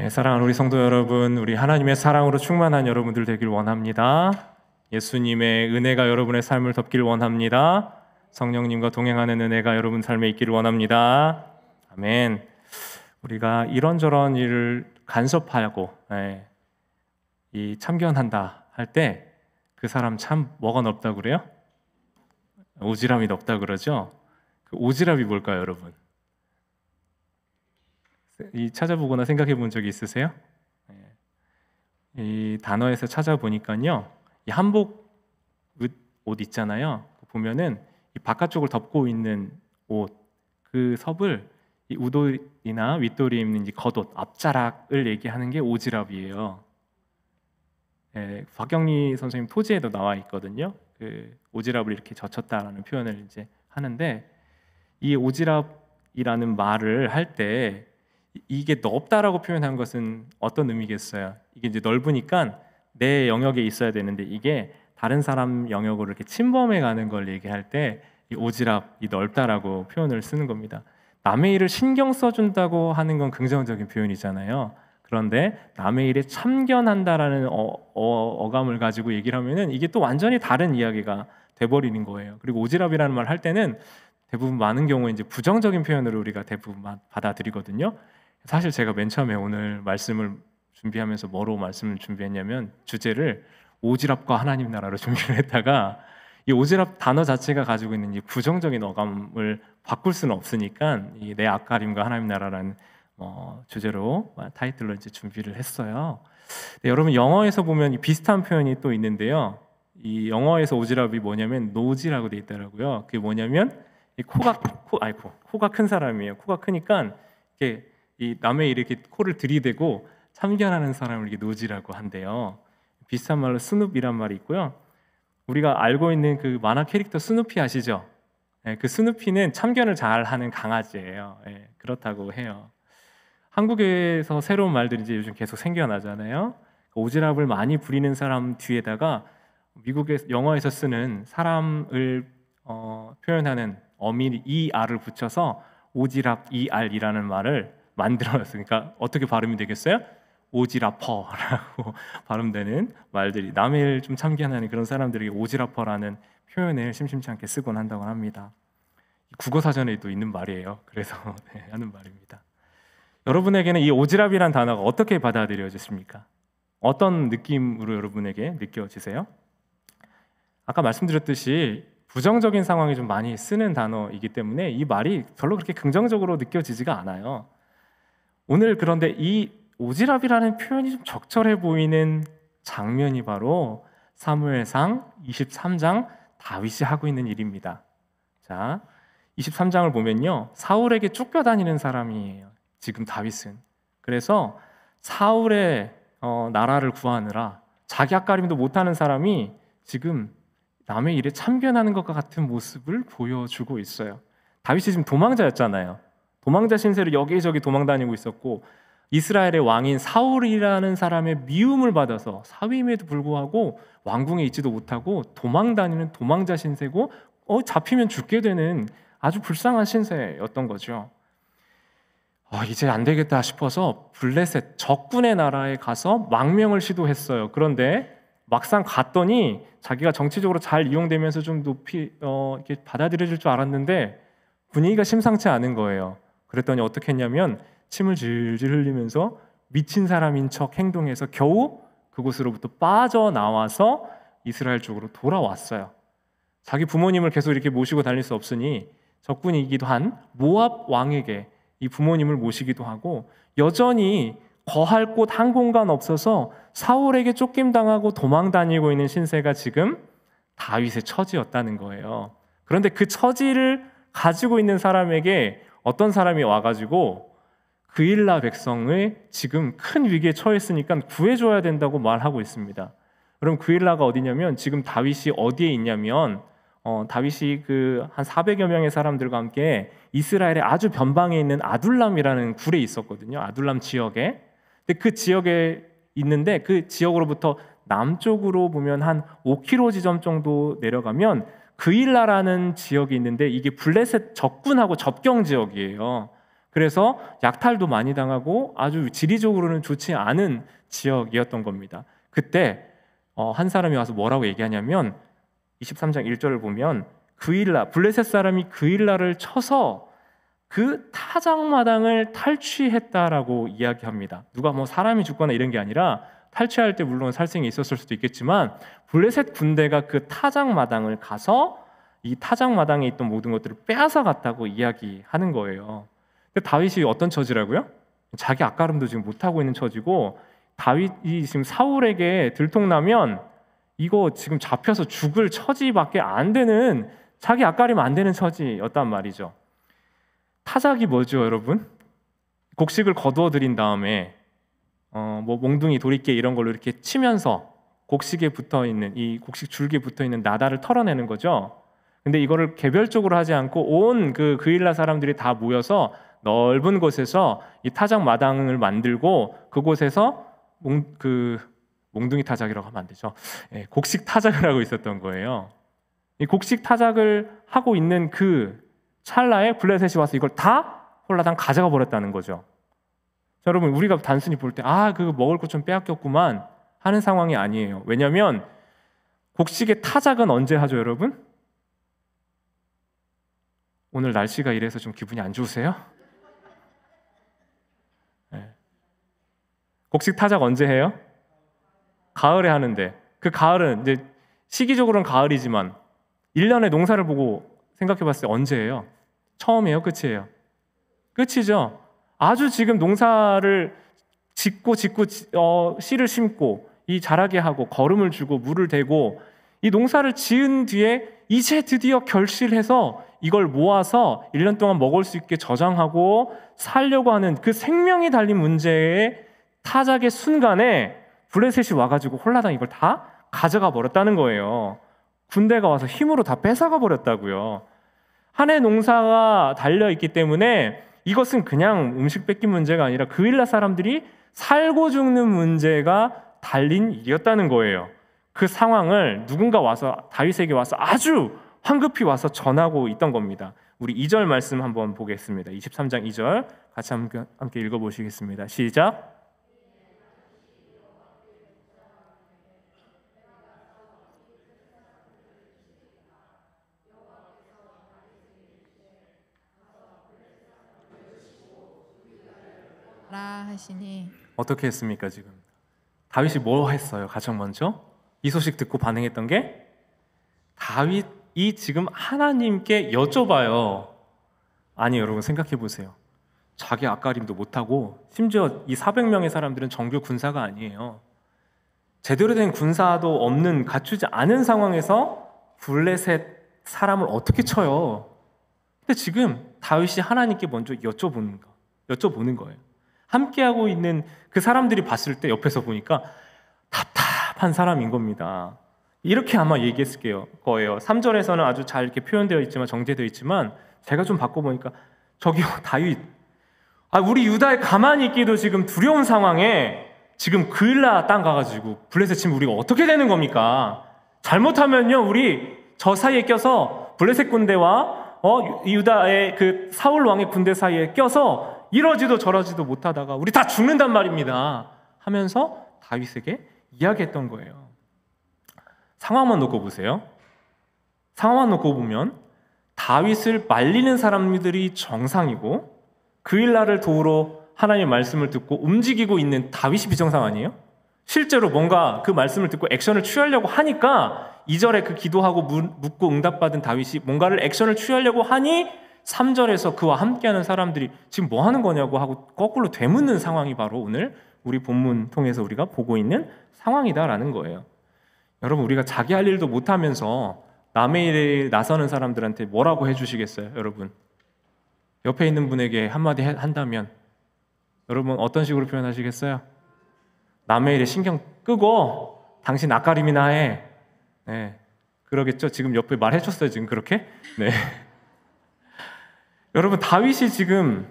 사랑하는 우리 성도 여러분, 우리 하나님의 사랑으로 충만한 여러분들 되길 원합니다. 예수님의 은혜가 여러분의 삶을 덮길 원합니다. 성령님과 동행하는 은혜가 여러분 삶에 있기를 원합니다. 아멘. 우리가 이런저런 일을 간섭하고 이 참견한다 할 때 그 사람 참 뭐가 넓다고 그래요? 오지랖이 넓다 그러죠? 그 오지랖이 뭘까요, 여러분? 이 찾아보거나 생각해 본 적이 있으세요? 이 단어에서 찾아보니까요, 이 한복 옷 있잖아요. 보면은 이 바깥쪽을 덮고 있는 옷, 그 섭을 이 우돌이나 윗돌이 입는 이 겉옷, 앞자락을 얘기하는 게 오지랖이에요. 박경리 선생님 토지에도 나와 있거든요. 그 오지랖을 이렇게 젖혔다라는 표현을 이제 하는데, 이 오지랖이라는 말을 할 때 이게 넓다라고 표현한 것은 어떤 의미겠어요? 이게 이제 넓으니까 내 영역에 있어야 되는데 이게 다른 사람 영역으로 이렇게 침범해 가는 걸 얘기할 때 이 오지랖이 넓다라고 표현을 쓰는 겁니다. 남의 일을 신경 써준다고 하는 건 긍정적인 표현이잖아요. 그런데 남의 일에 참견한다라는 어감을 가지고 얘기를 하면은 이게 또 완전히 다른 이야기가 돼버리는 거예요. 그리고 오지랖이라는 말 할 때는 대부분 많은 경우에 이제 부정적인 표현으로 우리가 대부분 받아들이거든요. 사실 제가 맨 처음에 오늘 말씀을 준비하면서 뭐로 말씀을 준비했냐면 주제를 오지랖과 하나님 나라로 준비를 했다가 이 오지랖 단어 자체가 가지고 있는 이 부정적인 어감을 바꿀 수는 없으니까 이 내 앞가림과 하나님 나라라는 주제로 타이틀로 이제 준비를 했어요. 여러분 영어에서 보면 이 비슷한 표현이 또 있는데요. 이 영어에서 오지랖이 뭐냐면 노지라고 돼 있더라고요. 그게 뭐냐면 이 코가 큰 사람이에요. 코가 크니까 이렇게 이 남의 일에 이렇게 코를 들이대고 참견하는 사람을 이렇게 노지라고 한대요. 비슷한 말로 스눕이란 말이 있고요. 우리가 알고 있는 그 만화 캐릭터 스누피 아시죠? 그 스누피는 참견을 잘하는 강아지예요. 그렇다고 해요. 한국에서 새로운 말들이 이제 요즘 계속 생겨나잖아요. 오지랖을 많이 부리는 사람 뒤에다가 미국의 영어에서 쓰는 사람을 표현하는 어미 ER을 붙여서 오지랖 ER이라는 말을 만들어놨어요. 그러니까 어떻게 발음이 되겠어요? 오지랖퍼라고 발음되는 말들이, 남의 일 좀 참견하는 그런 사람들에게 오지랖퍼라는 표현을 심심치 않게 쓰곤 한다고 합니다. 국어사전에도 있는 말이에요. 그래서 하는 말입니다. 여러분에게는 이 오지랖이란 단어가 어떻게 받아들여지십니까? 어떤 느낌으로 여러분에게 느껴지세요? 아까 말씀드렸듯이 부정적인 상황이 좀 많이 쓰는 단어이기 때문에 이 말이 별로 그렇게 긍정적으로 느껴지지가 않아요. 오늘 그런데 이 오지랖이라는 표현이 좀 적절해 보이는 장면이 바로 사무엘상 23장 다윗이 하고 있는 일입니다. 자, 23장을 보면요, 사울에게 쫓겨다니는 사람이에요. 지금 다윗은. 그래서 사울의 나라를 구하느라 자기 앞가림도 못하는 사람이 지금 남의 일에 참견하는 것과 같은 모습을 보여주고 있어요. 다윗이 지금 도망자였잖아요. 도망자 신세를 여기저기 도망다니고 있었고 이스라엘의 왕인 사울이라는 사람의 미움을 받아서 사위임에도 불구하고 왕궁에 있지도 못하고 도망다니는 도망자 신세고 잡히면 죽게 되는 아주 불쌍한 신세였던 거죠. 이제 안 되겠다 싶어서 블레셋 적군의 나라에 가서 망명을 시도했어요. 그런데 막상 갔더니 자기가 정치적으로 잘 이용되면서 좀 높이 이렇게 받아들여질 줄 알았는데 분위기가 심상치 않은 거예요. 그랬더니 어떻게 했냐면 침을 질질 흘리면서 미친 사람인 척 행동해서 겨우 그곳으로부터 빠져나와서 이스라엘 쪽으로 돌아왔어요. 자기 부모님을 계속 이렇게 모시고 다닐 수 없으니 적군이기도 한 모압 왕에게 이 부모님을 모시기도 하고 여전히 거할 곳 한 공간 없어서 사울에게 쫓김당하고 도망다니고 있는 신세가 지금 다윗의 처지였다는 거예요. 그런데 그 처지를 가지고 있는 사람에게 어떤 사람이 와가지고 그일라 백성을 지금 큰 위기에 처했으니까 구해줘야 된다고 말하고 있습니다. 그럼 그일라가 어디냐면 지금 다윗이 어디에 있냐면 다윗이 그 한 400여 명의 사람들과 함께 이스라엘의 아주 변방에 있는 아둘람이라는 굴에 있었거든요. 아둘람 지역에. 근데 그 지역에 있는데 그 지역으로부터 남쪽으로 보면 한 5km 지점 정도 내려가면 그일라라는 지역이 있는데 이게 블레셋 적군하고 접경 지역이에요. 그래서 약탈도 많이 당하고 아주 지리적으로는 좋지 않은 지역이었던 겁니다. 그때 한 사람이 와서 뭐라고 얘기하냐면 23장 1절을 보면 블레셋 사람이 그일라를 쳐서 그 타작마당을 탈취했다라고 이야기합니다. 누가 뭐 사람이 죽거나 이런 게 아니라 탈취할 때 물론 살생이 있었을 수도 있겠지만 블레셋 군대가 그 타작마당을 가서 이 타작마당에 있던 모든 것들을 빼앗아 갔다고 이야기하는 거예요. 다윗이 어떤 처지라고요? 자기 앞가림도 지금 못하고 있는 처지고, 다윗이 지금 사울에게 들통나면 이거 지금 잡혀서 죽을 처지밖에 안 되는, 자기 앞가림 안 되는 처지였단 말이죠. 타작이 뭐죠, 여러분? 곡식을 거두어 들인 다음에 뭐 몽둥이, 도리깨 이런 걸로 이렇게 치면서 곡식에 붙어 있는, 이 곡식 줄기에 붙어 있는 나다를 털어내는 거죠. 근데 이거를 개별적으로 하지 않고 온 그 그일라 사람들이 다 모여서 넓은 곳에서 이 타작 마당을 만들고 그곳에서 몽둥이 타작이라고 하면 안 되죠. 곡식 타작을 하고 있었던 거예요. 이 곡식 타작을 하고 있는 그 찰나에 블레셋이 와서 이걸 다 홀라당 가져가 버렸다는 거죠. 자, 여러분, 우리가 단순히 볼 때 그거 먹을 것 좀 빼앗겼구만 하는 상황이 아니에요. 왜냐하면 곡식의 타작은 언제 하죠, 여러분? 오늘 날씨가 이래서 좀 기분이 안 좋으세요? 곡식 타작 언제 해요? 가을에 하는데, 그 가을은 이제 시기적으로는 가을이지만 1년의 농사를 보고 생각해 봤을 때 언제예요? 처음이에요? 끝이에요? 끝이죠. 아주 지금 농사를 짓고 씨를 심고 이 자라게 하고 거름을 주고 물을 대고 이 농사를 지은 뒤에 이제 드디어 결실해서 이걸 모아서 1년 동안 먹을 수 있게 저장하고 살려고 하는 그 생명이 달린 문제의 타작의 순간에 블레셋이 와가지고 홀라당 이걸 다 가져가 버렸다는 거예요. 군대가 와서 힘으로 다 뺏어가 버렸다고요. 한 해 농사가 달려있기 때문에 이것은 그냥 음식 뺏긴 문제가 아니라 그일라 사람들이 살고 죽는 문제가 달린 일이었다는 거예요. 그 상황을 누군가 와서 다윗에게 와서 아주 황급히 와서 전하고 있던 겁니다. 우리 2절 말씀 한번 보겠습니다. 23장 2절 같이 함께 읽어보시겠습니다. 시작. 하시니. 어떻게 했습니까? 지금 다윗이 뭐 했어요? 가장 먼저 이 소식 듣고 반응했던 게, 다윗이 지금 하나님께 여쭤봐요. 아니, 여러분 생각해 보세요. 자기 앞가림도 못하고, 심지어 이 400명의 사람들은 정규 군사가 아니에요. 제대로 된 군사도 없는, 갖추지 않은 상황에서 블레셋 사람을 어떻게 쳐요? 근데 지금 다윗이 하나님께 먼저 여쭤보는 거예요. 함께하고 있는 그 사람들이 봤을 때 옆에서 보니까 답답한 사람인 겁니다. 이렇게 아마 얘기했을 거예요. 3절에서는 아주 잘 이렇게 표현되어 있지만, 정제되어 있지만, 제가 좀 바꿔보니까, 저기요 다윗, 우리 유다에 가만히 있기도 지금 두려운 상황에 지금 그일라 땅 가가지고 블레셋 치면 우리가 어떻게 되는 겁니까? 잘못하면요 우리 저 사이에 껴서 블레셋 군대와 유다의 그 사울 왕의 군대 사이에 껴서 이러지도 저러지도 못하다가 우리 다 죽는단 말입니다 하면서 다윗에게 이야기했던 거예요. 상황만 놓고 보세요. 상황만 놓고 보면 다윗을 말리는 사람들이 정상이고, 그일라를 도우러 하나님의 말씀을 듣고 움직이고 있는 다윗이 비정상 아니에요? 실제로 뭔가 그 말씀을 듣고 액션을 취하려고 하니까 2절에 그 기도하고 묻고 응답받은 다윗이 뭔가를 액션을 취하려고 하니 3절에서 그와 함께하는 사람들이 지금 뭐 하는 거냐고 하고 거꾸로 되묻는 상황이 바로 오늘 우리 본문 통해서 우리가 보고 있는 상황이다라는 거예요. 여러분, 우리가 자기 할 일도 못하면서 남의 일에 나서는 사람들한테 뭐라고 해주시겠어요? 여러분, 옆에 있는 분에게 한마디 한다면 여러분 어떤 식으로 표현하시겠어요? 남의 일에 신경 끄고 당신 앞가림이나 해. 네, 그러겠죠? 지금 옆에 말해줬어요 지금 그렇게? 네. 여러분, 다윗이 지금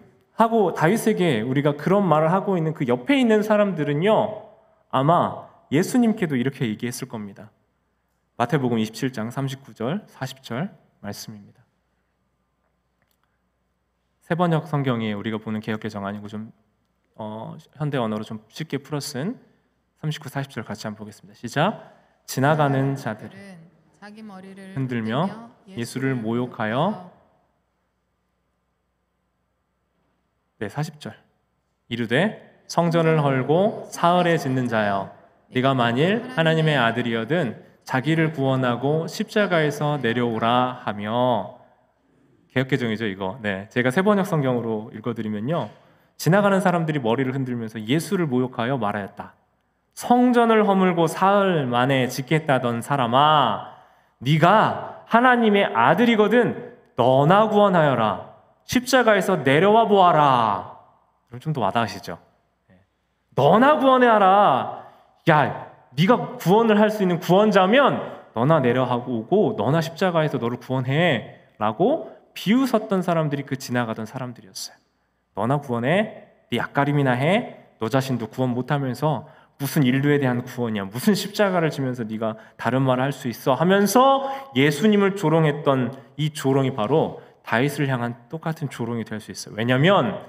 다윗에게 우리가 그런 말을 하고 있는 그 옆에 있는 사람들은요, 아마 예수님께도 이렇게 얘기했을 겁니다. 마태복음 27장 39절 40절 말씀입니다. 세번역 성경이 우리가 보는 개역개정 아니고 좀 현대 언어로 좀 쉽게 풀어쓴 39, 40절 같이 한번 보겠습니다. 시작. 지나가는 자들은 자기 머리를 흔들며 예수를 모욕하여 40절 이르되 성전을 헐고 사흘에 짓는 자여 네가 만일 하나님의 아들이여든 자기를 구원하고 십자가에서 내려오라 하며. 개역개정이죠 이거. 제가 세번역 성경으로 읽어드리면요, 지나가는 사람들이 머리를 흔들면서 예수를 모욕하여 말하였다. 성전을 허물고 사흘 만에 짓겠다던 사람아, 네가 하나님의 아들이거든 너나 구원하여라. 십자가에서 내려와 보아라. 좀 더 와닿으시죠? 너나 구원해라. 야, 네가 구원을 할 수 있는 구원자면 너나 내려오고 너나 십자가에서 너를 구원해 라고 비웃었던 사람들이 그 지나가던 사람들이었어요. 너나 구원해, 네 앞가림이나 해, 너 자신도 구원 못하면서 무슨 인류에 대한 구원이야, 무슨 십자가를 지면서 네가 다른 말을 할 수 있어 하면서 예수님을 조롱했던 이 조롱이 바로 다윗을 향한 똑같은 조롱이 될 수 있어요. 왜냐하면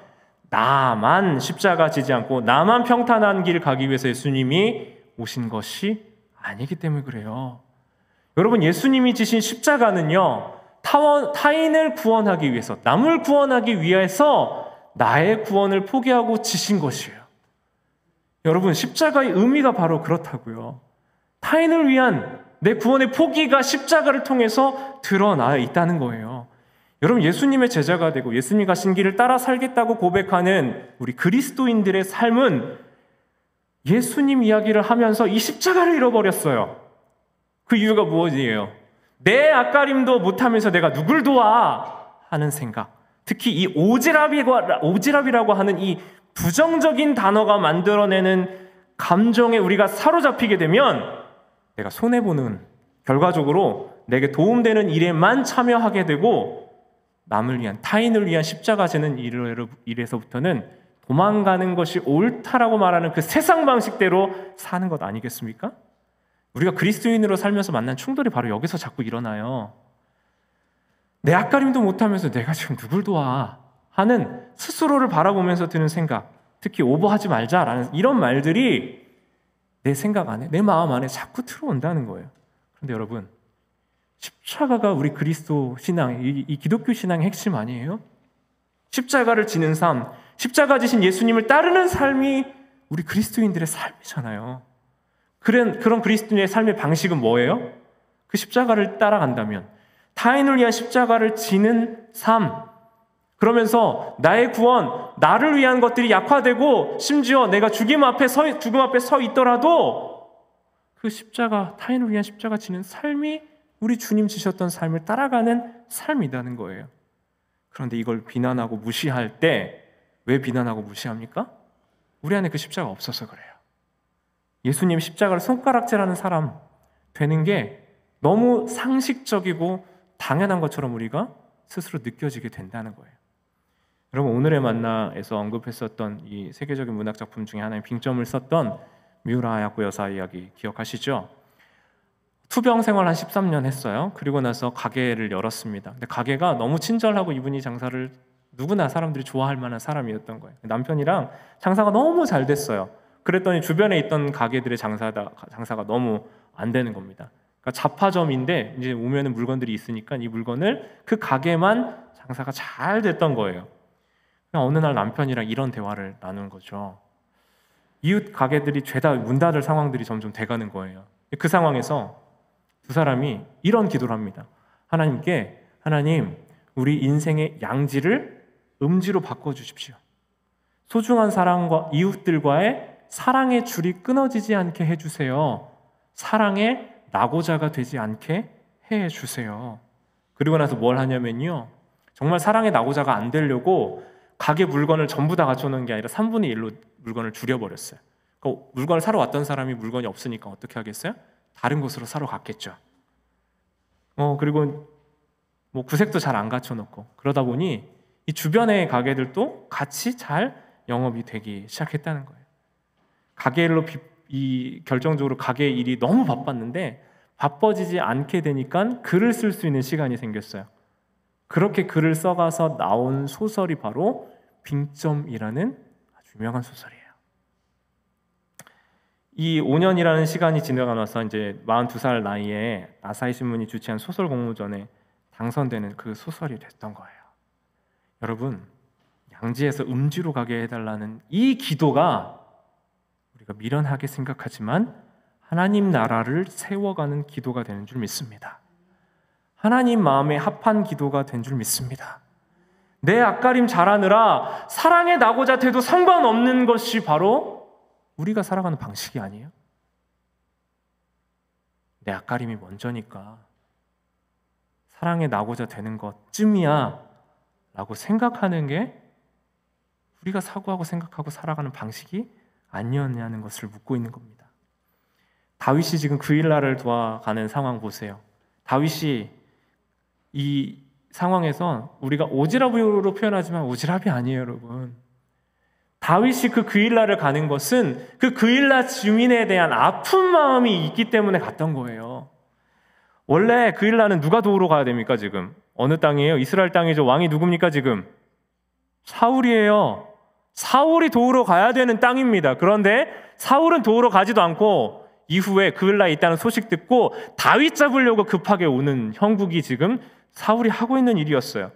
나만 십자가 지지 않고 나만 평탄한 길 가기 위해서 예수님이 오신 것이 아니기 때문에 그래요. 여러분, 예수님이 지신 십자가는요, 타인을 구원하기 위해서, 남을 구원하기 위해서 나의 구원을 포기하고 지신 것이에요. 여러분, 십자가의 의미가 바로 그렇다고요. 타인을 위한 내 구원의 포기가 십자가를 통해서 드러나 있다는 거예요. 여러분, 예수님의 제자가 되고 예수님이 가신 길을 따라 살겠다고 고백하는 우리 그리스도인들의 삶은 예수님 이야기를 하면서 이 십자가를 잃어버렸어요. 그 이유가 무엇이에요? 내 앞가림도 못하면서 내가 누굴 도와 하는 생각, 특히 이 오지랖이라고 하는 이 부정적인 단어가 만들어내는 감정에 우리가 사로잡히게 되면 내가 손해보는, 결과적으로 내게 도움되는 일에만 참여하게 되고 남을 위한, 타인을 위한 십자가 지는 일에서부터는 도망가는 것이 옳다라고 말하는 그 세상 방식대로 사는 것 아니겠습니까? 우리가 그리스도인으로 살면서 만난 충돌이 바로 여기서 자꾸 일어나요. 내 앞가림도 못하면서 내가 지금 누굴 도와 하는 스스로를 바라보면서 드는 생각, 특히 오버하지 말자라는 이런 말들이 내 생각 안에, 내 마음 안에 자꾸 들어온다는 거예요. 그런데 여러분, 십자가가 우리 그리스도 신앙, 이 기독교 신앙의 핵심 아니에요? 십자가를 지는 삶, 십자가 지신 예수님을 따르는 삶이 우리 그리스도인들의 삶이잖아요. 그런 그리스도인의 삶의 방식은 뭐예요? 그 십자가를 따라간다면 타인을 위한 십자가를 지는 삶, 그러면서 나의 구원, 나를 위한 것들이 약화되고 심지어 내가 죽음 앞에 서 있더라도 그 십자가, 타인을 위한 십자가 지는 삶이 우리 주님 지셨던 삶을 따라가는 삶이라는 거예요. 그런데 이걸 비난하고 무시할 때 왜 비난하고 무시합니까? 우리 안에 그 십자가 없어서 그래요. 예수님 십자가를 손가락질하는 사람 되는 게 너무 상식적이고 당연한 것처럼 우리가 스스로 느껴지게 된다는 거예요. 여러분, 오늘의 만나에서 언급했었던 이 세계적인 문학 작품 중에 하나인 빙점을 썼던 미우라 하야코 여사 이야기 기억하시죠? 투병 생활 한 13년 했어요. 그리고 나서 가게를 열었습니다. 근데 가게가 너무 친절하고 이분이 장사를 누구나 사람들이 좋아할 만한 사람이었던 거예요. 남편이랑 장사가 너무 잘 됐어요. 그랬더니 주변에 있던 가게들의 장사가 너무 안 되는 겁니다. 그러니까 잡화점인데 이제 오면은 물건들이 있으니까 이 물건을 그 가게만 장사가 잘 됐던 거예요. 그냥 어느 날 남편이랑 이런 대화를 나눈 거죠. 이웃 가게들이 죄다 문 닫을 상황들이 점점 돼가는 거예요. 그 상황에서 두 사람이 이런 기도를 합니다. 하나님께, 하나님, 우리 인생의 양지를 음지로 바꿔주십시오. 소중한 사랑과 이웃들과의 사랑의 줄이 끊어지지 않게 해주세요. 사랑의 낙오자가 되지 않게 해주세요. 그리고 나서 뭘 하냐면요, 정말 사랑의 낙오자가 안 되려고 가게 물건을 전부 다 갖춰놓은 게 아니라 3분의 1로 물건을 줄여버렸어요. 그러니까 물건을 사러 왔던 사람이 물건이 없으니까 어떻게 하겠어요? 다른 곳으로 사러 갔겠죠. 그리고 뭐 구색도 잘 안 갖춰놓고, 그러다 보니 이 주변의 가게들도 같이 잘 영업이 되기 시작했다는 거예요. 가게일로 결정적으로 가게 일이 너무 바빴는데 바빠지지 않게 되니까 글을 쓸 수 있는 시간이 생겼어요. 그렇게 글을 써가서 나온 소설이 바로 빙점이라는 아주 유명한 소설이에요. 이 5년이라는 시간이 지나가 나서 이제 42살 나이에 아사히 신문이 주최한 소설 공모전에 당선되는 그 소설이 됐던 거예요. 여러분, 양지에서 음지로 가게 해달라는 이 기도가 우리가 미련하게 생각하지만 하나님 나라를 세워가는 기도가 되는 줄 믿습니다. 하나님 마음에 합한 기도가 된 줄 믿습니다. 내 앞가림 잘하느라 사랑에 나고자 돼도 상관없는 것이 바로 우리가 살아가는 방식이 아니에요? 내 앞가림이 먼저니까 사랑에 나고자 되는 것쯤이야 라고 생각하는 게 우리가 사고하고 생각하고 살아가는 방식이 아니었냐는 것을 묻고 있는 겁니다. 다윗이 지금 그일라를 도와가는 상황 보세요. 다윗이 이 상황에서 우리가 오지랖으로 표현하지만 오지랖이 아니에요, 여러분. 다윗이 그 그일라를 가는 것은 그 그일라 주민에 대한 아픈 마음이 있기 때문에 갔던 거예요. 원래 그일라는 누가 도우러 가야 됩니까? 지금 어느 땅이에요? 이스라엘 땅이죠. 왕이 누굽니까? 지금 사울이에요. 사울이 도우러 가야 되는 땅입니다. 그런데 사울은 도우러 가지도 않고 이후에 그일라에 있다는 소식 듣고 다윗 잡으려고 급하게 오는 형국이 지금 사울이 하고 있는 일이었어요.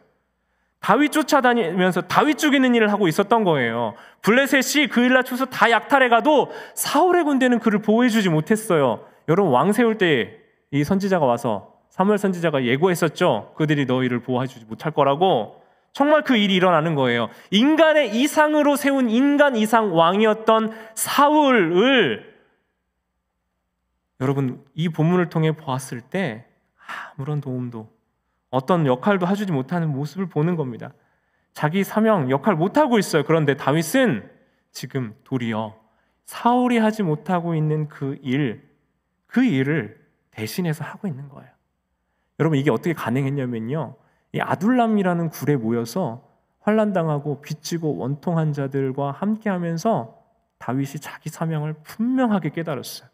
다윗 쫓아다니면서 다윗 죽이는 일을 하고 있었던 거예요. 블레셋이 그일라 추수 다 약탈해 가도 사울의 군대는 그를 보호해주지 못했어요. 여러분, 왕 세울 때 이 선지자가 와서 사무엘 선지자가 예고했었죠. 그들이 너희를 보호해주지 못할 거라고. 정말 그 일이 일어나는 거예요. 인간의 이상으로 세운 인간 이상 왕이었던 사울을 여러분, 이 본문을 통해 보았을 때 아무런 도움도 어떤 역할도 해주지 못하는 모습을 보는 겁니다. 자기 사명, 역할 못하고 있어요. 그런데 다윗은 지금 도리어 사울이 하지 못하고 있는 그 일을 대신해서 하고 있는 거예요. 여러분, 이게 어떻게 가능했냐면요, 이 아둘람이라는 굴에 모여서 환난당하고 빚지고 원통한 자들과 함께하면서 다윗이 자기 사명을 분명하게 깨달았어요.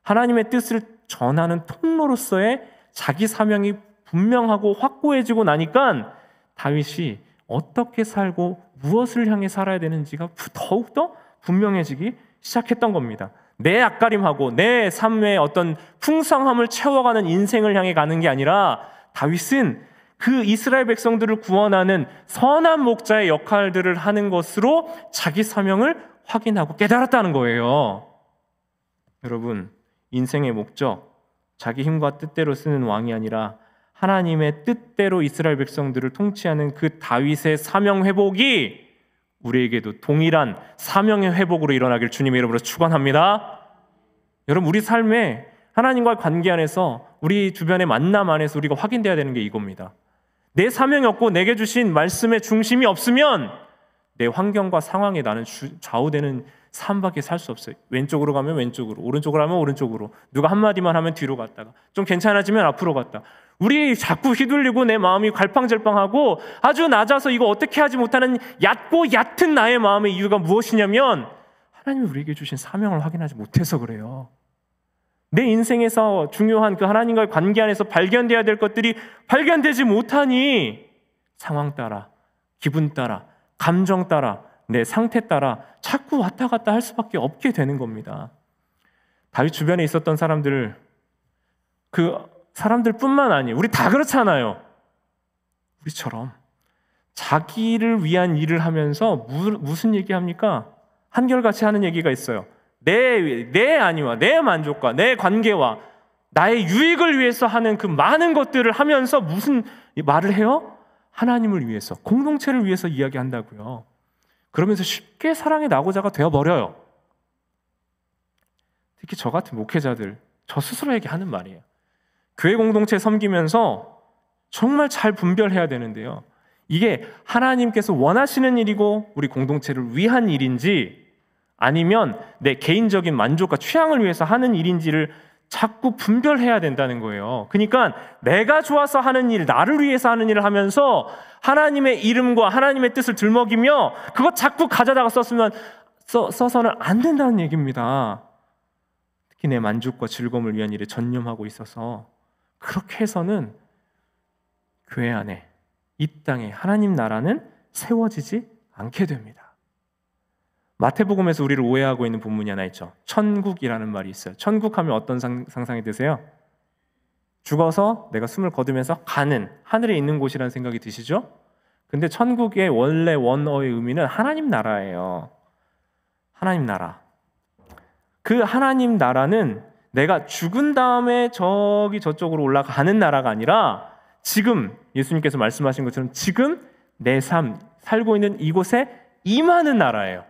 하나님의 뜻을 전하는 통로로서의 자기 사명이 분명하고 확고해지고 나니까 다윗이 어떻게 살고 무엇을 향해 살아야 되는지가 더욱더 분명해지기 시작했던 겁니다. 내 앞가림하고 내 삶의 어떤 풍성함을 채워가는 인생을 향해 가는 게 아니라 다윗은 그 이스라엘 백성들을 구원하는 선한 목자의 역할들을 하는 것으로 자기 사명을 확인하고 깨달았다는 거예요. 여러분, 인생의 목적, 자기 힘과 뜻대로 쓰는 왕이 아니라 하나님의 뜻대로 이스라엘 백성들을 통치하는 그 다윗의 사명 회복이 우리에게도 동일한 사명의 회복으로 일어나길 주님의 이름으로 축원합니다. 여러분, 우리 삶에 하나님과의 관계 안에서 우리 주변의 만남 안에서 우리가 확인돼야 되는 게 이겁니다. 내 사명이 없고 내게 주신 말씀의 중심이 없으면 내 환경과 상황에 나는 좌우되는 삶밖에 살 수 없어요. 왼쪽으로 가면 왼쪽으로, 오른쪽으로 하면 오른쪽으로, 누가 한마디만 하면 뒤로 갔다가 좀 괜찮아지면 앞으로 갔다. 우리 자꾸 휘둘리고 내 마음이 갈팡질팡하고 아주 낮아서 이거 어떻게 하지 못하는 얕고 얕은 나의 마음의 이유가 무엇이냐면 하나님이 우리에게 주신 사명을 확인하지 못해서 그래요. 내 인생에서 중요한 그 하나님과의 관계 안에서 발견돼야 될 것들이 발견되지 못하니 상황 따라, 기분 따라, 감정 따라, 내 상태 따라 자꾸 왔다 갔다 할 수밖에 없게 되는 겁니다. 다윗 주변에 있었던 사람들, 그 사람들뿐만 아니에요. 우리 다 그렇잖아요. 우리처럼 자기를 위한 일을 하면서 무슨 얘기합니까? 한결같이 하는 얘기가 있어요. 내 안위와 내 만족과 내 관계와 나의 유익을 위해서 하는 그 많은 것들을 하면서 무슨 말을 해요? 하나님을 위해서, 공동체를 위해서 이야기한다고요. 그러면서 쉽게 사랑의 낙오자가 되어버려요. 특히 저 같은 목회자들, 저 스스로에게 하는 말이에요. 교회 공동체 섬기면서 정말 잘 분별해야 되는데요, 이게 하나님께서 원하시는 일이고 우리 공동체를 위한 일인지 아니면 내 개인적인 만족과 취향을 위해서 하는 일인지를 자꾸 분별해야 된다는 거예요. 그러니까 내가 좋아서 하는 일, 나를 위해서 하는 일을 하면서 하나님의 이름과 하나님의 뜻을 들먹이며 그것 자꾸 가져다가 써서는 안 된다는 얘기입니다. 특히 내 만족과 즐거움을 위한 일에 전념하고 있어서 그렇게 해서는 교회 안에 이 땅에 하나님 나라는 세워지지 않게 됩니다. 마태복음에서 우리를 오해하고 있는 본문이 하나 있죠. 천국이라는 말이 있어요. 천국 하면 어떤 상상이 드세요? 죽어서 내가 숨을 거두면서 가는, 하늘에 있는 곳이라는 생각이 드시죠? 근데 천국의 원래 원어의 의미는 하나님 나라예요. 하나님 나라. 그 하나님 나라는 내가 죽은 다음에 저쪽으로 올라가는 나라가 아니라 지금 예수님께서 말씀하신 것처럼 지금 내 삶, 살고 있는 이곳에 임하는 나라예요.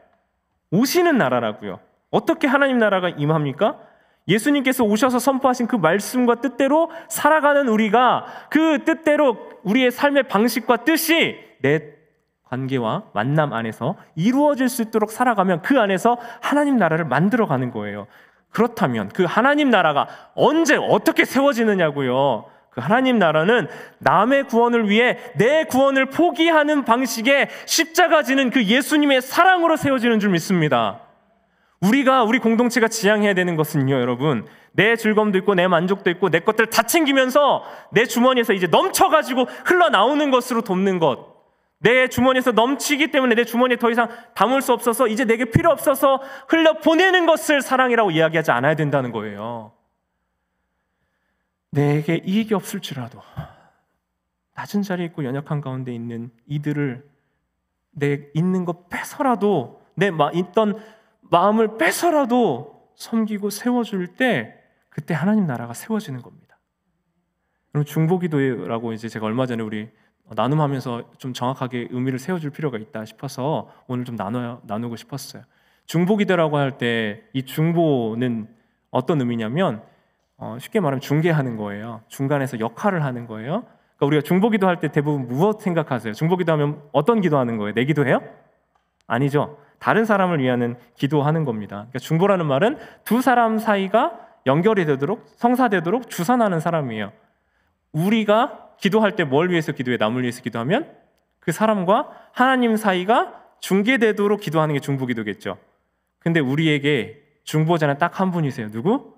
오시는 나라라고요. 어떻게 하나님 나라가 임합니까? 예수님께서 오셔서 선포하신 그 말씀과 뜻대로 살아가는 우리가 그 뜻대로 우리의 삶의 방식과 뜻이 내 관계와 만남 안에서 이루어질 수 있도록 살아가면 그 안에서 하나님 나라를 만들어가는 거예요. 그렇다면 그 하나님 나라가 언제 어떻게 세워지느냐고요. 그 하나님 나라는 남의 구원을 위해 내 구원을 포기하는 방식의 십자가 지는 그 예수님의 사랑으로 세워지는 줄 믿습니다. 우리 공동체가 지향해야 되는 것은요, 여러분, 내 즐거움도 있고 내 만족도 있고 내 것들 다 챙기면서 내 주머니에서 이제 넘쳐가지고 흘러나오는 것으로 돕는 것, 내 주머니에서 넘치기 때문에 내 주머니에 더 이상 담을 수 없어서 이제 내게 필요 없어서 흘려보내는 것을 사랑이라고 이야기하지 않아야 된다는 거예요. 내게 이익이 없을지라도 낮은 자리에 있고 연약한 가운데 있는 이들을 내 있는 것 빼서라도 내 있던 마음을 빼서라도 섬기고 세워줄 때 그때 하나님 나라가 세워지는 겁니다. 그럼 중보기도라고 이제 제가 얼마 전에 우리 나눔하면서 좀 정확하게 의미를 세워줄 필요가 있다 싶어서 오늘 좀 나누고 싶었어요. 중보기도라고 할 때 이 중보는 어떤 의미냐면 쉽게 말하면 중개하는 거예요. 중간에서 역할을 하는 거예요. 그러니까 우리가 중보기도 할 때 대부분 무엇 생각하세요? 중보기도 하면 어떤 기도하는 거예요? 내 기도해요? 아니죠. 다른 사람을 위하는 기도하는 겁니다. 그러니까 중보라는 말은 두 사람 사이가 연결이 되도록 성사되도록 주선하는 사람이에요. 우리가 기도할 때 뭘 위해서 기도해? 남을 위해서 기도하면 그 사람과 하나님 사이가 중개되도록 기도하는 게 중보기도겠죠. 근데 우리에게 중보자는 딱 한 분이세요. 누구?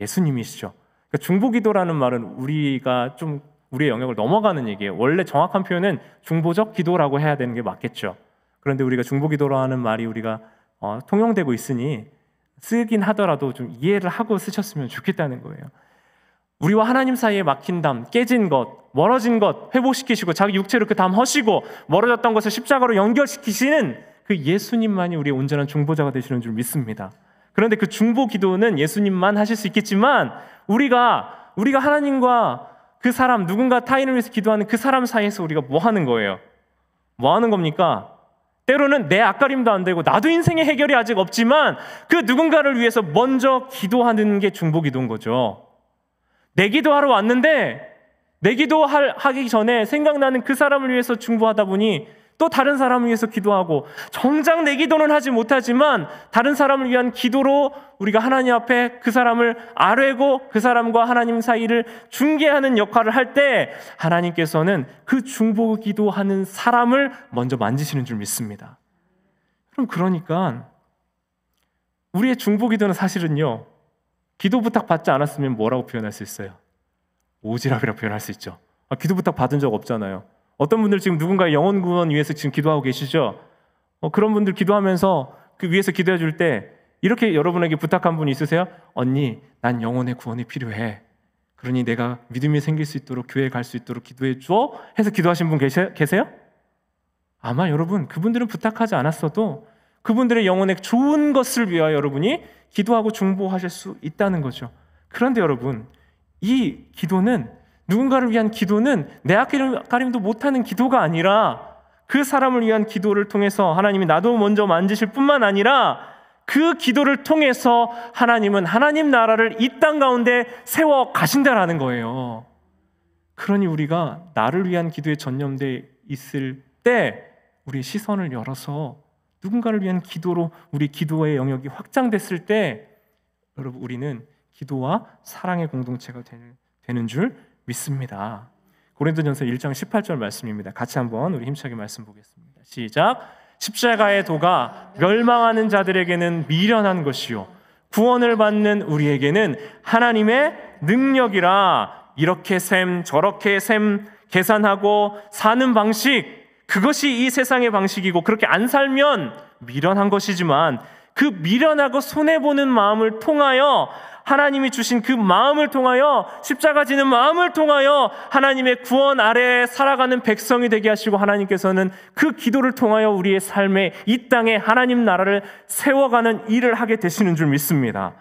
예수님이시죠. 그러니까 중보기도라는 말은 우리가 좀 우리의 영역을 넘어가는 얘기예요. 원래 정확한 표현은 중보적 기도라고 해야 되는 게 맞겠죠. 그런데 우리가 중보기도라는 말이 우리가 통용되고 있으니 쓰긴 하더라도 좀 이해를 하고 쓰셨으면 좋겠다는 거예요. 우리와 하나님 사이에 막힌 담, 깨진 것, 멀어진 것 회복시키시고 자기 육체로 그 담 허시고 멀어졌던 것을 십자가로 연결시키시는 그 예수님만이 우리의 온전한 중보자가 되시는 줄 믿습니다. 그런데 그 중보 기도는 예수님만 하실 수 있겠지만 우리가 하나님과 그 사람, 누군가 타인을 위해서 기도하는 그 사람 사이에서 우리가 뭐 하는 거예요? 뭐 하는 겁니까? 때로는 내 앞가림도 안 되고 나도 인생의 해결이 아직 없지만 그 누군가를 위해서 먼저 기도하는 게 중보 기도인 거죠. 내 기도하러 왔는데 내 기도하기 전에 생각나는 그 사람을 위해서 중보하다 보니 또 다른 사람을 위해서 기도하고 정작 내 기도는 하지 못하지만 다른 사람을 위한 기도로 우리가 하나님 앞에 그 사람을 아뢰고 그 사람과 하나님 사이를 중개하는 역할을 할 때 하나님께서는 그 중보 기도하는 사람을 먼저 만지시는 줄 믿습니다. 그러니까 우리의 중보 기도는 사실은요, 기도 부탁 받지 않았으면 뭐라고 표현할 수 있어요? 오지랖이라고 표현할 수 있죠. 기도 부탁 받은 적 없잖아요. 어떤 분들 지금 누군가의 영혼 구원 위해서 지금 기도하고 계시죠? 그런 분들 기도하면서 그 위해서 기도해 줄 때 이렇게 여러분에게 부탁한 분 있으세요? 언니, 난 영혼의 구원이 필요해. 그러니 내가 믿음이 생길 수 있도록 교회에 갈 수 있도록 기도해 줘. 해서 기도하신 분 계세요? 아마 여러분 그분들은 부탁하지 않았어도 그분들의 영혼의 좋은 것을 위하여 여러분이 기도하고 중보하실 수 있다는 거죠. 그런데 여러분, 이 기도는 누군가를 위한 기도는 내 앞가림도 못하는 기도가 아니라 그 사람을 위한 기도를 통해서 하나님이 나도 먼저 만지실 뿐만 아니라 그 기도를 통해서 하나님은 하나님 나라를 이 땅 가운데 세워 가신다라는 거예요. 그러니 우리가 나를 위한 기도에 전념돼 있을 때 우리 시선을 열어서 누군가를 위한 기도로 우리 기도의 영역이 확장됐을 때 여러분 우리는 기도와 사랑의 공동체가 되는 줄 믿습니다. 고린도전서 1장 18절 말씀입니다. 같이 한번 우리 힘차게 말씀 보겠습니다. 시작. 십자가의 도가 멸망하는 자들에게는 미련한 것이요 구원을 받는 우리에게는 하나님의 능력이라. 이렇게 셈 저렇게 셈 계산하고 사는 방식, 그것이 이 세상의 방식이고, 그렇게 안 살면 미련한 것이지만 그 미련하고 손해보는 마음을 통하여, 하나님이 주신 그 마음을 통하여, 십자가 지는 마음을 통하여 하나님의 구원 아래에 살아가는 백성이 되게 하시고, 하나님께서는 그 기도를 통하여 우리의 삶에, 이 땅에 하나님 나라를 세워가는 일을 하게 되시는 줄 믿습니다.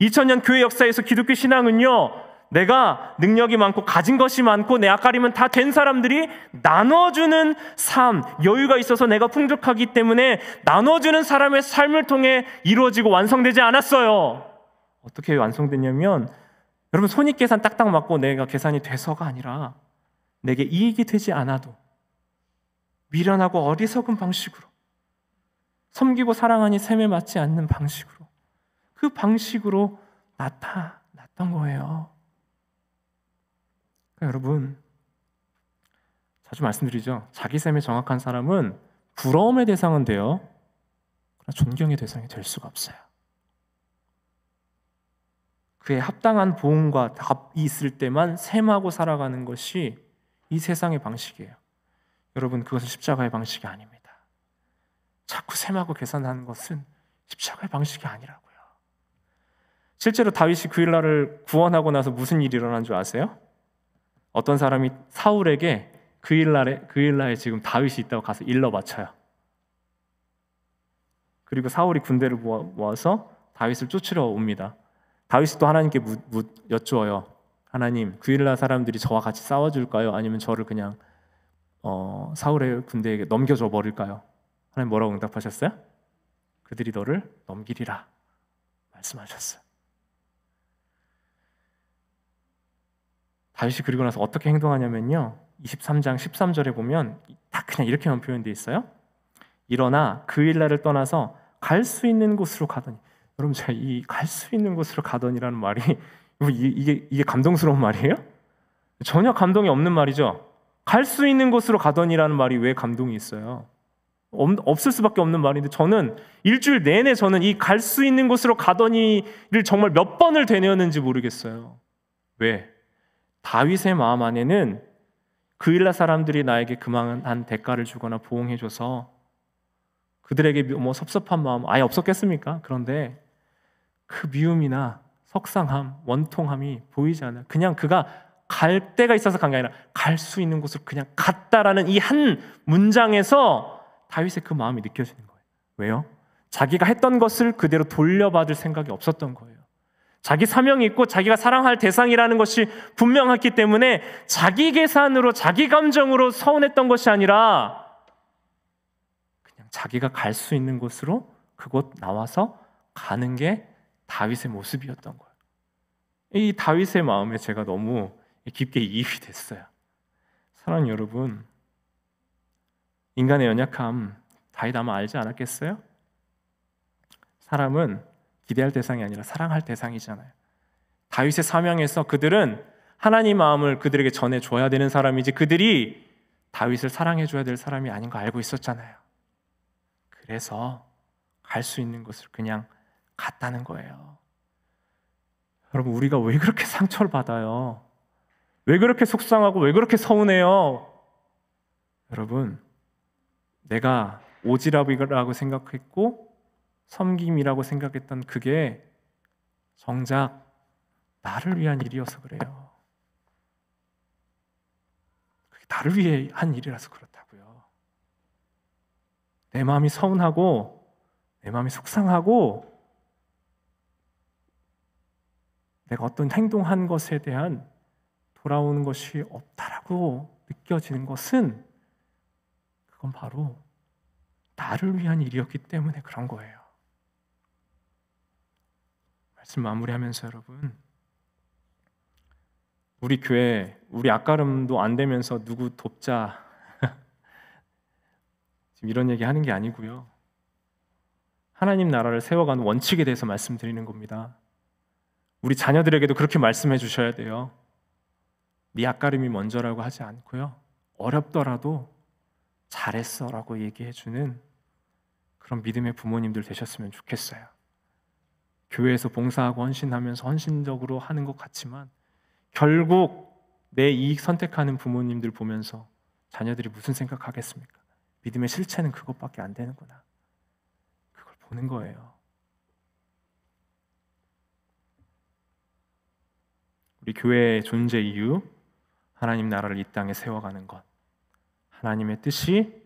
2000년 교회 역사에서 기독교 신앙은요, 내가 능력이 많고 가진 것이 많고 내 앞가림은 다 된 사람들이 나눠주는 삶, 여유가 있어서 내가 풍족하기 때문에 나눠주는 사람의 삶을 통해 이루어지고 완성되지 않았어요. 어떻게 완성됐냐면, 여러분, 손익계산 딱딱 맞고 내가 계산이 돼서가 아니라 내게 이익이 되지 않아도 미련하고 어리석은 방식으로, 섬기고 사랑하니 셈에 맞지 않는 방식으로, 그 방식으로 나타났던 거예요. 그러니까 여러분, 자주 말씀드리죠. 자기 셈에 정확한 사람은 부러움의 대상은 돼요. 그러나 존경의 대상이 될 수가 없어요. 그에 합당한 보응과 답이 있을 때만 셈하고 살아가는 것이 이 세상의 방식이에요. 여러분, 그것은 십자가의 방식이 아닙니다. 자꾸 셈하고 계산하는 것은 십자가의 방식이 아니라고요. 실제로 다윗이 그 일날을 구원하고 나서 무슨 일이 일어난 줄 아세요? 어떤 사람이 사울에게 그 일날에 지금 다윗이 있다고 가서 일러 바쳐요. 그리고 사울이 군대를 모아서 다윗을 쫓으러 옵니다. 다윗이 또 하나님께 여쭈어요. 하나님, 그 일날 사람들이 저와 같이 싸워줄까요? 아니면 저를 그냥 사울의 군대에게 넘겨줘 버릴까요? 하나님 뭐라고 응답하셨어요? 그들이 너를 넘기리라 말씀하셨어요. 다윗이 그리고 나서 어떻게 행동하냐면요, 23장 13절에 보면 딱 그냥 이렇게만 표현되어 있어요. 일어나 그 일날을 떠나서 갈 수 있는 곳으로 가더니. 여러분, 제가 이 갈 수 있는 곳으로 가더니라는 말이 이게 감동스러운 말이에요? 전혀 감동이 없는 말이죠. 갈 수 있는 곳으로 가더니라는 말이 왜 감동이 있어요? 없을 수밖에 없는 말인데, 저는 일주일 내내 저는 이 갈 수 있는 곳으로 가더니를 정말 몇 번을 되뇌었는지 모르겠어요. 왜? 다윗의 마음 안에는 그 일날 사람들이 나에게 그만한 대가를 주거나 보응해줘서 그들에게 뭐 섭섭한 마음 아예 없었겠습니까? 그런데 그 미움이나 속상함, 원통함이 보이지 않아요. 그냥 그가 갈 데가 있어서 간 게 아니라 갈 수 있는 곳으로 그냥 갔다라는 이 한 문장에서 다윗의 그 마음이 느껴지는 거예요. 왜요? 자기가 했던 것을 그대로 돌려받을 생각이 없었던 거예요. 자기 사명이 있고 자기가 사랑할 대상이라는 것이 분명했기 때문에 자기 계산으로, 자기 감정으로 서운했던 것이 아니라 그냥 자기가 갈 수 있는 곳으로 그곳 나와서 가는 게 다윗의 모습이었던 거예요. 이 다윗의 마음에 제가 너무 깊게 이입이 됐어요. 사랑하는 여러분, 인간의 연약함 다윗 아마 알지 않았겠어요? 사람은 기대할 대상이 아니라 사랑할 대상이잖아요. 다윗의 사명에서 그들은 하나님 마음을 그들에게 전해줘야 되는 사람이지, 그들이 다윗을 사랑해줘야 될 사람이 아닌 거 알고 있었잖아요. 그래서 갈 수 있는 곳을 그냥 갔다는 거예요. 여러분, 우리가 왜 그렇게 상처를 받아요? 왜 그렇게 속상하고 왜 그렇게 서운해요? 여러분, 내가 오지랖이라고 생각했고 섬김이라고 생각했던 그게 정작 나를 위한 일이어서 그래요. 그게 나를 위해 한 일이라서 그렇다고요. 내 마음이 서운하고 내 마음이 속상하고 내가 어떤 행동한 것에 대한 돌아오는 것이 없다라고 느껴지는 것은 그건 바로 나를 위한 일이었기 때문에 그런 거예요. 말씀 마무리하면서 여러분, 우리 교회, 우리 앞가름도 안 되면서 누구 돕자 지금 이런 얘기 하는 게 아니고요. 하나님 나라를 세워가는 원칙에 대해서 말씀드리는 겁니다. 우리 자녀들에게도 그렇게 말씀해 주셔야 돼요. 네 앞가림이 먼저라고 하지 않고요, 어렵더라도 잘했어라고 얘기해 주는 그런 믿음의 부모님들 되셨으면 좋겠어요. 교회에서 봉사하고 헌신하면서 헌신적으로 하는 것 같지만 결국 내 이익 선택하는 부모님들 보면서 자녀들이 무슨 생각하겠습니까? 믿음의 실체는 그것밖에 안 되는구나. 그걸 보는 거예요. 우리 교회의 존재 이유, 하나님 나라를 이 땅에 세워가는 것, 하나님의 뜻이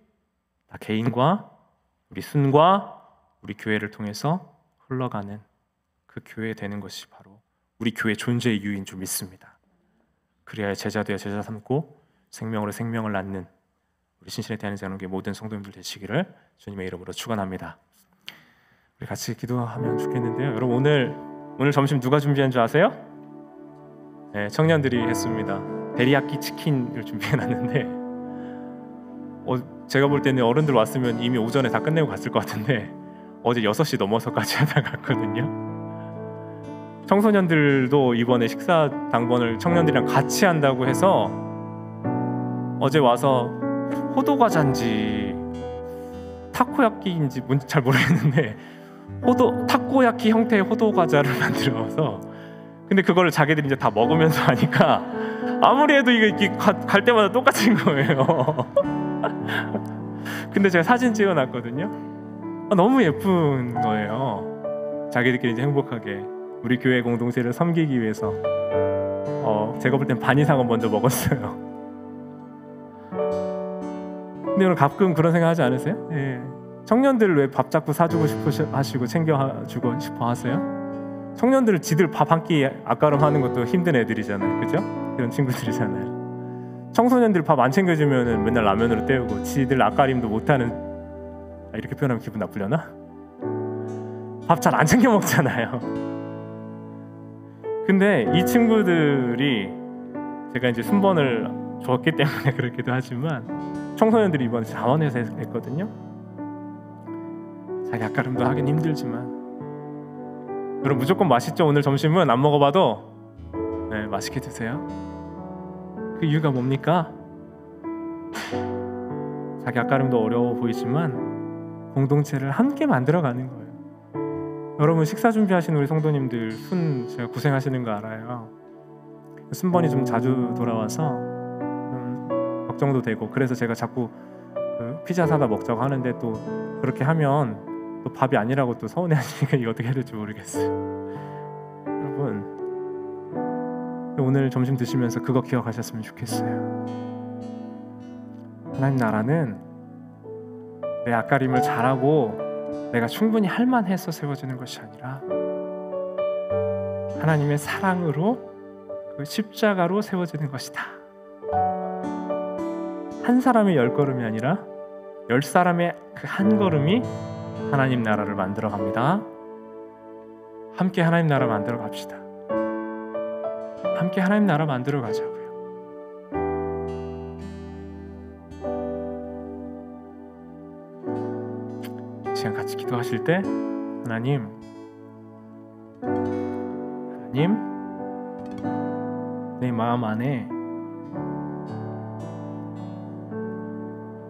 나 개인과 우리 순과 우리 교회를 통해서 흘러가는 그 교회 되는 것이 바로 우리 교회 존재 이유인 줄 믿습니다. 그래야 제자 되어 제자 삼고 생명으로 생명을 낳는 우리 신신의 대한민국 장로교회 모든 성도님들 되시기를 주님의 이름으로 축원합니다. 우리 같이 기도하면 좋겠는데요. 여러분 오늘 점심 누가 준비한 줄 아세요? 네, 청년들이 했습니다. 데리야끼 치킨을 준비해놨는데 제가 볼 때는 어른들 왔으면 이미 오전에 다 끝내고 갔을 것 같은데 어제 6시 넘어서까지 하다 갔거든요. 청소년들도 이번에 식사 당번을 청년들이랑 같이 한다고 해서 어제 와서 호두과자인지 타코야끼인지 뭔지 잘 모르겠는데 타코야끼 형태의 호두과자를 만들어서 근데 그거를 자기들이 이제 다 먹으면서 하니까 아무리 해도 이게 갈 때마다 똑같은 거예요. 근데 제가 사진 찍어놨거든요. 너무 예쁜 거예요. 자기들끼리 이제 행복하게 우리 교회 공동체를 섬기기 위해서 제가 볼 땐 반 이상은 먼저 먹었어요. 근데 여러분 가끔 그런 생각 하지 않으세요? 예. 청년들 왜 밥 자꾸 사주고 싶어 하시고 챙겨주고 싶어 하세요? 청년들은 지들 밥 한 끼 앞가름하는 것도 힘든 애들이잖아요. 그죠? 그런 친구들이잖아요. 청소년들 밥 안 챙겨주면 맨날 라면으로 때우고 지들 앞가림도 못하는 이렇게 표현하면 기분 나쁘려나? 밥 잘 안 챙겨 먹잖아요. 근데 이 친구들이 제가 이제 순번을 줬기 때문에 그렇기도 하지만 청소년들이 이번에 자원해서 했거든요. 자기 앞가림도 하긴 힘들지만 여러분 무조건 맛있죠? 오늘 점심은 안 먹어봐도 네, 맛있게 드세요. 그 이유가 뭡니까? 자기 앞가림도 어려워 보이지만 공동체를 함께 만들어가는 거예요. 여러분 식사 준비하시는 우리 성도님들 순 제가 고생하시는 거 알아요. 순번이 좀 자주 돌아와서 걱정도 되고 그래서 제가 자꾸 피자 사다 먹자고 하는데 또 그렇게 하면 또 밥이 아니라고 또 서운해하시니까 이거 어떻게 해야 될지 모르겠어요. 여러분 오늘 점심 드시면서 그거 기억하셨으면 좋겠어요. 하나님 나라는 내 앞가림을 잘하고 내가 충분히 할 만해서 세워지는 것이 아니라 하나님의 사랑으로 그 십자가로 세워지는 것이다. 한 사람의 10걸음이 아니라 10사람의 그 한 걸음이 하나님 나라를 만들어 갑니다. 함께 하나님 나라 만들어 갑시다. 함께 하나님 나라 만들어 가자고요. 시간 같이 기도하실 때 하나님 내 마음 안에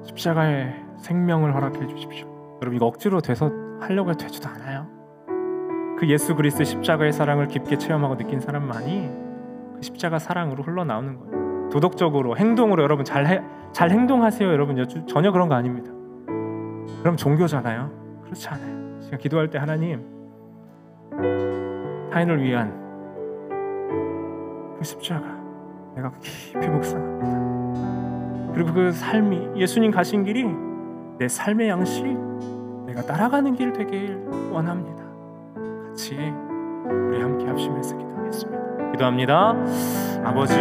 십자가의 생명을 허락해 주십시오. 여러분 이거 억지로 돼서 하려고 해도 되지도 않아요. 그 예수 그리스도의 십자가의 사랑을 깊게 체험하고 느낀 사람만이 그 십자가 사랑으로 흘러나오는 거예요. 도덕적으로 행동으로 여러분 잘 행동하세요. 여러분 전혀 그런 거 아닙니다. 그럼 종교잖아요. 그렇지 않아요. 제가 기도할 때 하나님 타인을 위한 그 십자가 내가 깊이 묵상합니다. 그리고 그 삶이 예수님 가신 길이 내 삶의 양식 내가 따라가는 길 되길 원합니다. 같이 우리 함께 합심해서 기도하겠습니다. 기도합니다. 아버지